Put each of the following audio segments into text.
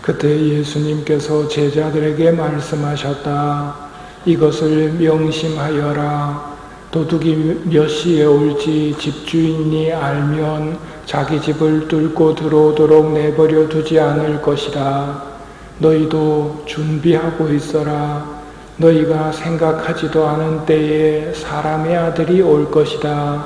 그때 예수님께서 제자들에게 말씀하셨다. 이것을 명심하여라. 도둑이 몇 시에 올지 집주인이 알면 자기 집을 뚫고 들어오도록 내버려 두지 않을 것이다. 너희도 준비하고 있어라. 너희가 생각하지도 않은 때에 사람의 아들이 올 것이다.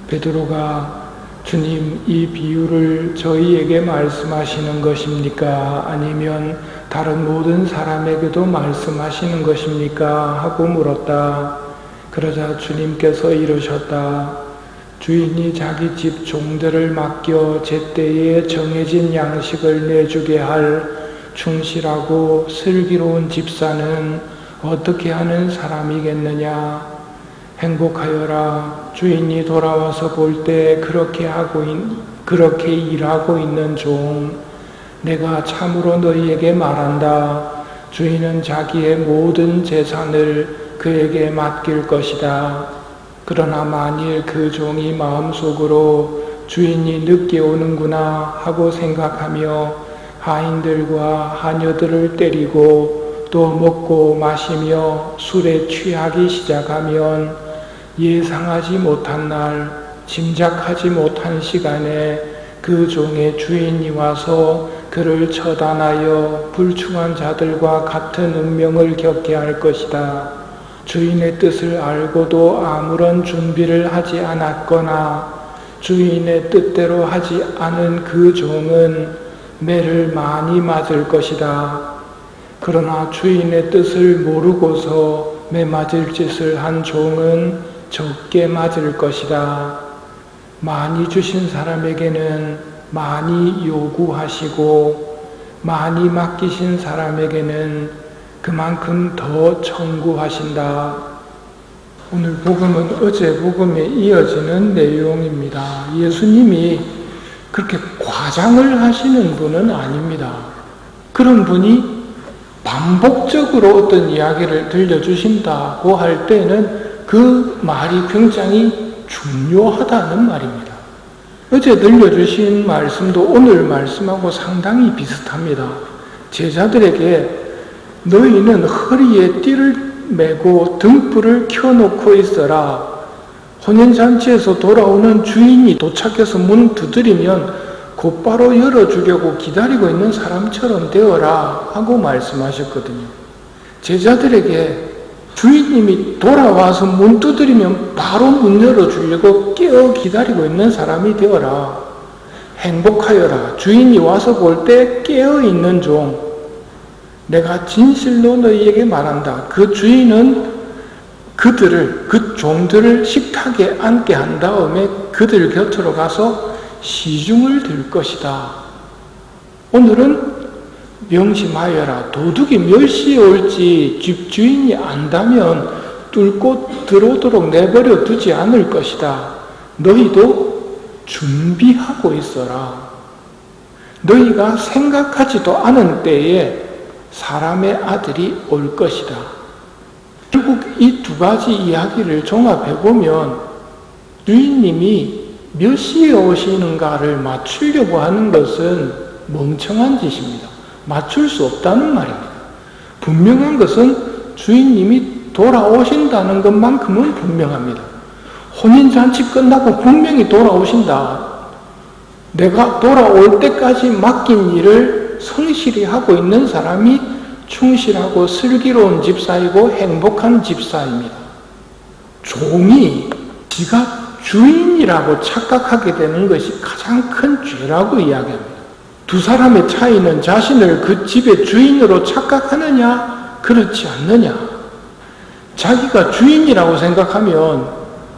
베드로가 주님, 이 비유를 저희에게 말씀하시는 것입니까? 아니면 다른 모든 사람에게도 말씀하시는 것입니까? 하고 물었다. 그러자 주님께서 이르셨다. 주인이 자기 집 종들을 맡겨 제때에 정해진 양식을 내주게 할 충실하고 슬기로운 집사는 어떻게 하는 사람이겠느냐? 행복하여라. 주인이 돌아와서 볼 때 그렇게 일하고 있는 종. 내가 참으로 너희에게 말한다. 주인은 자기의 모든 재산을 그에게 맡길 것이다. 그러나 만일 그 종이 마음속으로 주인이 늦게 오는구나 하고 생각하며 하인들과 하녀들을 때리고 또 먹고 마시며 술에 취하기 시작하면 예상하지 못한 날, 짐작하지 못한 시간에 그 종의 주인이 와서 그를 처단하여 불충한 자들과 같은 운명을 겪게 할 것이다. 주인의 뜻을 알고도 아무런 준비를 하지 않았거나 주인의 뜻대로 하지 않은 그 종은 매를 많이 맞을 것이다. 그러나 주인의 뜻을 모르고서 매 맞을 짓을 한 종은 적게 맞을 것이다. 많이 주신 사람에게는 많이 요구하시고 많이 맡기신 사람에게는 그만큼 더 청구하신다. 오늘 복음은 어제 복음에 이어지는 내용입니다. 예수님이 그렇게 과장을 하시는 분은 아닙니다. 그런 분이 반복적으로 어떤 이야기를 들려주신다고 할 때는 그 말이 굉장히 중요하다는 말입니다. 어제 들려주신 말씀도 오늘 말씀하고 상당히 비슷합니다. 제자들에게 너희는 허리에 띠를 메고 등불을 켜놓고 있어라. 혼인잔치에서 돌아오는 주인이 도착해서 문 두드리면 곧바로 열어주려고 기다리고 있는 사람처럼 되어라 하고 말씀하셨거든요. 제자들에게 주인님이 돌아와서 문 두드리면 바로 문 열어주려고 깨어 기다리고 있는 사람이 되어라. 행복하여라. 주인이 와서 볼 때 깨어있는 종. 내가 진실로 너희에게 말한다. 그 주인은 그 종들을 식탁에 앉게 한 다음에 그들 곁으로 가서 시중을 들 것이다. 오늘은 명심하여라. 도둑이 몇 시에 올지 집주인이 안다면 뚫고 들어오도록 내버려 두지 않을 것이다. 너희도 준비하고 있어라. 너희가 생각하지도 않은 때에 사람의 아들이 올 것이다. 결국 이 두 가지 이야기를 종합해보면 주인님이 몇 시에 오시는가를 맞추려고 하는 것은 멍청한 짓입니다. 맞출 수 없다는 말입니다. 분명한 것은 주인님이 돌아오신다는 것만큼은 분명합니다. 혼인잔치 끝나고 분명히 돌아오신다. 내가 돌아올 때까지 맡긴 일을 성실히 하고 있는 사람이 충실하고 슬기로운 집사이고 행복한 집사입니다. 종이 지가 주인이라고 착각하게 되는 것이 가장 큰 죄라고 이야기합니다. 두 사람의 차이는 자신을 그 집의 주인으로 착각하느냐, 그렇지 않느냐. 자기가 주인이라고 생각하면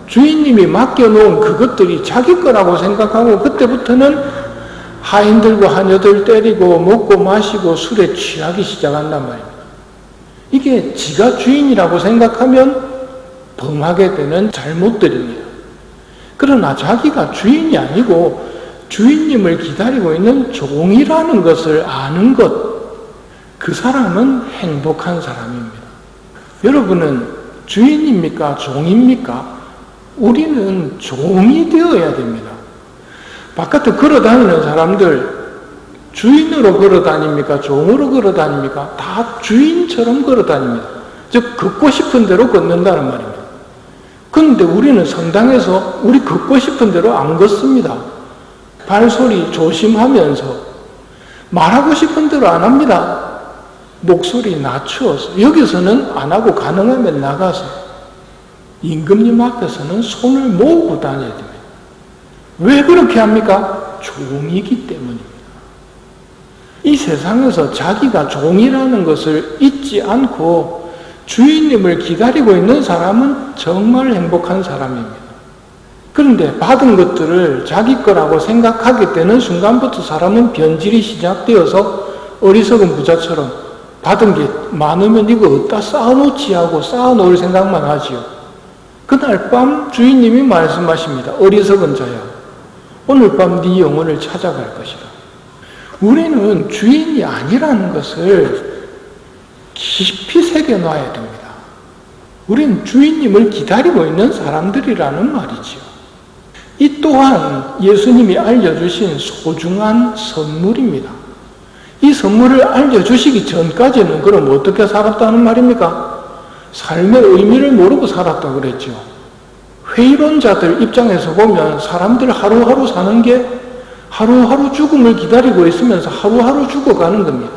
주인님이 맡겨놓은 그것들이 자기 거라고 생각하고 그때부터는 하인들과 하녀들 때리고 먹고 마시고 술에 취하기 시작한단 말입니다. 이게 지가 주인이라고 생각하면 범하게 되는 잘못들입니다. 그러나 자기가 주인이 아니고 주인님을 기다리고 있는 종이라는 것을 아는 것, 그 사람은 행복한 사람입니다. 여러분은 주인입니까? 종입니까? 우리는 종이 되어야 됩니다. 바깥에 걸어다니는 사람들, 주인으로 걸어 다닙니까? 종으로 걸어 다닙니까? 다 주인처럼 걸어 다닙니다. 즉 걷고 싶은 대로 걷는다는 말입니다. 그런데 우리는 성당에서 우리 걷고 싶은 대로 안 걷습니다. 발소리 조심하면서 말하고 싶은 대로 안 합니다. 목소리 낮추어서 여기서는 안 하고 가능하면 나가서 임금님 앞에서는 손을 모으고 다녀야 됩니다. 왜 그렇게 합니까? 종이기 때문입니다. 이 세상에서 자기가 종이라는 것을 잊지 않고 주인님을 기다리고 있는 사람은 정말 행복한 사람입니다. 그런데 받은 것들을 자기 거라고 생각하게 되는 순간부터 사람은 변질이 시작되어서 어리석은 부자처럼 받은 게 많으면 이거 어디다 쌓아놓지 하고 쌓아놓을 생각만 하지요. 그날 밤 주인님이 말씀하십니다. 어리석은 자야, 오늘 밤 네 영혼을 찾아갈 것이다. 우리는 주인이 아니라는 것을 깊이 새겨놔야 됩니다. 우리는 주인님을 기다리고 있는 사람들이라는 말이지요. 이 또한 예수님이 알려주신 소중한 선물입니다. 이 선물을 알려주시기 전까지는 그럼 어떻게 살았다는 말입니까? 삶의 의미를 모르고 살았다고 그랬죠. 회의론자들 입장에서 보면 사람들 하루하루 사는 게 하루하루 죽음을 기다리고 있으면서 하루하루 죽어가는 겁니다.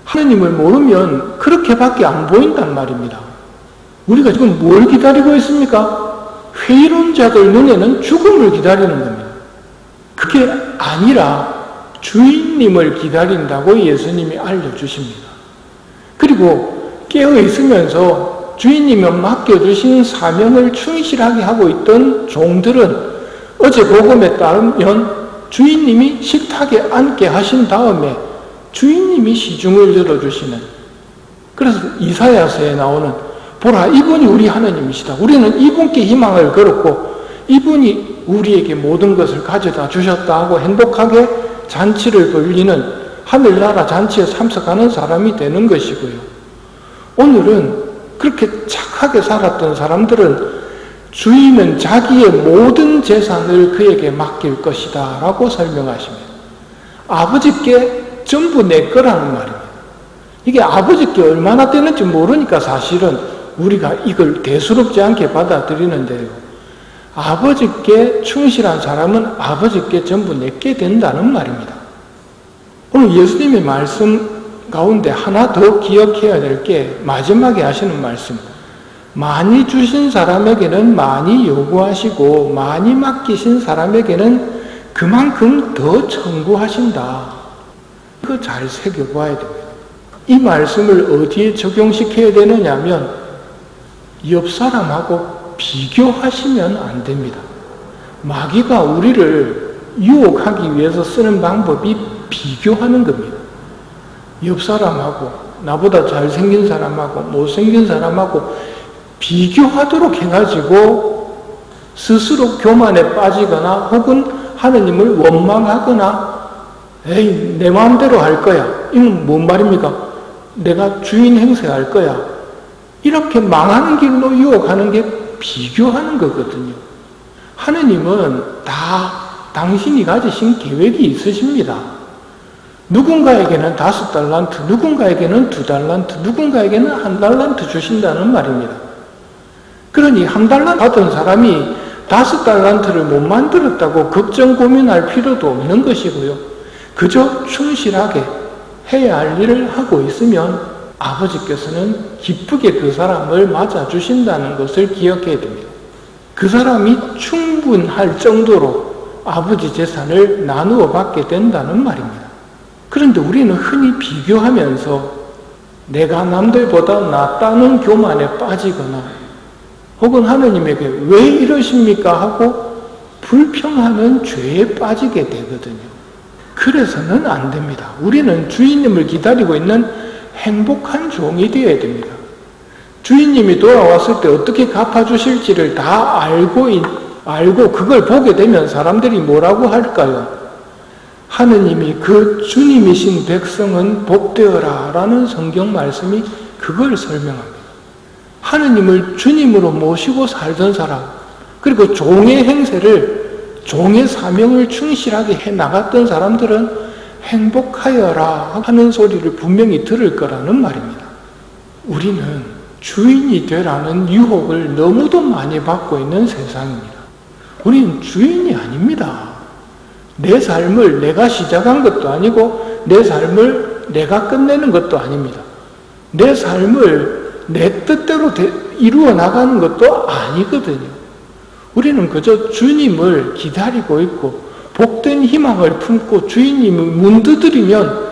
하느님을 모르면 그렇게밖에 안 보인단 말입니다. 우리가 지금 뭘 기다리고 있습니까? 회의론자들 눈에는 죽음을 기다리는 겁니다. 그게 아니라 주인님을 기다린다고 예수님이 알려주십니다. 그리고 깨어있으면서 주인님이 맡겨주신 사명을 충실하게 하고 있던 종들은 어제 복음에 따르면 주인님이 식탁에 앉게 하신 다음에 주인님이 시중을 열어주시는, 그래서 이사야서에 나오는 보라 이분이 우리 하나님이시다. 우리는 이분께 희망을 걸었고 이분이 우리에게 모든 것을 가져다 주셨다 하고 행복하게 잔치를 벌리는 하늘나라 잔치에 참석하는 사람이 되는 것이고요. 오늘은 그렇게 착하게 살았던 사람들은 주인은 자기의 모든 재산을 그에게 맡길 것이다 라고 설명하십니다. 아버지께 전부 내 거라는 말입니다. 이게 아버지께 얼마나 되는지 모르니까 사실은 우리가 이걸 대수롭지 않게 받아들이는데요. 아버지께 충실한 사람은 아버지께 전부 내게 된다는 말입니다. 오늘 예수님의 말씀 가운데 하나 더 기억해야 될 게 마지막에 하시는 말씀. 많이 주신 사람에게는 많이 요구하시고 많이 맡기신 사람에게는 그만큼 더 청구하신다. 이거 잘 새겨봐야 됩니다. 이 말씀을 어디에 적용시켜야 되느냐 하면 옆 사람하고 비교하시면 안 됩니다. 마귀가 우리를 유혹하기 위해서 쓰는 방법이 비교하는 겁니다. 옆 사람하고, 나보다 잘생긴 사람하고, 못생긴 사람하고 비교하도록 해가지고 스스로 교만에 빠지거나 혹은 하느님을 원망하거나 에이 내 마음대로 할 거야. 이건 뭔 말입니까? 내가 주인 행세할 거야. 이렇게 망하는 길로 유혹하는 게 비교하는 거거든요. 하느님은 다 당신이 가지신 계획이 있으십니다. 누군가에게는 5달란트, 누군가에게는 2달란트, 누군가에게는 1달란트 주신다는 말입니다. 그러니 1달란트 받은 사람이 5달란트를 못 만들었다고 걱정 고민할 필요도 없는 것이고요. 그저 충실하게 해야 할 일을 하고 있으면 아버지께서는 기쁘게 그 사람을 맞아주신다는 것을 기억해야 됩니다. 그 사람이 충분할 정도로 아버지 재산을 나누어 받게 된다는 말입니다. 그런데 우리는 흔히 비교하면서 내가 남들보다 낫다는 교만에 빠지거나 혹은 하느님에게 왜 이러십니까 하고 불평하는 죄에 빠지게 되거든요. 그래서는 안 됩니다. 우리는 주인님을 기다리고 있는 행복한 종이 되어야 됩니다. 주인님이 돌아왔을 때 어떻게 갚아주실지를 다 알고 그걸 보게 되면 사람들이 뭐라고 할까요? 하느님이 그 주님이신 백성은 복되어라 라는 성경 말씀이 그걸 설명합니다. 하느님을 주님으로 모시고 살던 사람, 그리고 종의 행세를, 종의 사명을 충실하게 해 나갔던 사람들은 행복하여라 하는 소리를 분명히 들을 거라는 말입니다. 우리는 주인이 되라는 유혹을 너무도 많이 받고 있는 세상입니다. 우리는 주인이 아닙니다. 내 삶을 내가 시작한 것도 아니고 내 삶을 내가 끝내는 것도 아닙니다. 내 삶을 내 뜻대로 이루어 나가는 것도 아니거든요. 우리는 그저 주님을 기다리고 있고 복된 희망을 품고 주인님이 문 두드리면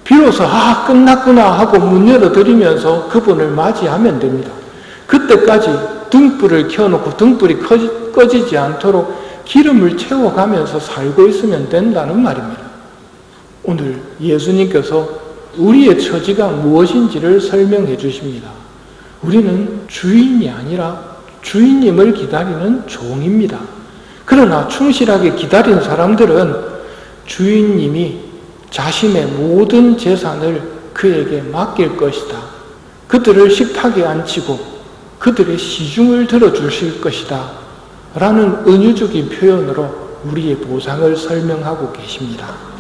비로소 끝났구나 하고 문 열어드리면서 그분을 맞이하면 됩니다. 그때까지 등불을 켜놓고 등불이 꺼지지 않도록 기름을 채워가면서 살고 있으면 된다는 말입니다. 오늘 예수님께서 우리의 처지가 무엇인지를 설명해 주십니다. 우리는 주인이 아니라 주인님을 기다리는 종입니다. 그러나 충실하게 기다린 사람들은 주인님이 자신의 모든 재산을 그에게 맡길 것이다. 그들을 식탁에 앉히고 그들의 시중을 들어주실 것이다. 라는 은유적인 표현으로 우리의 보상을 설명하고 계십니다.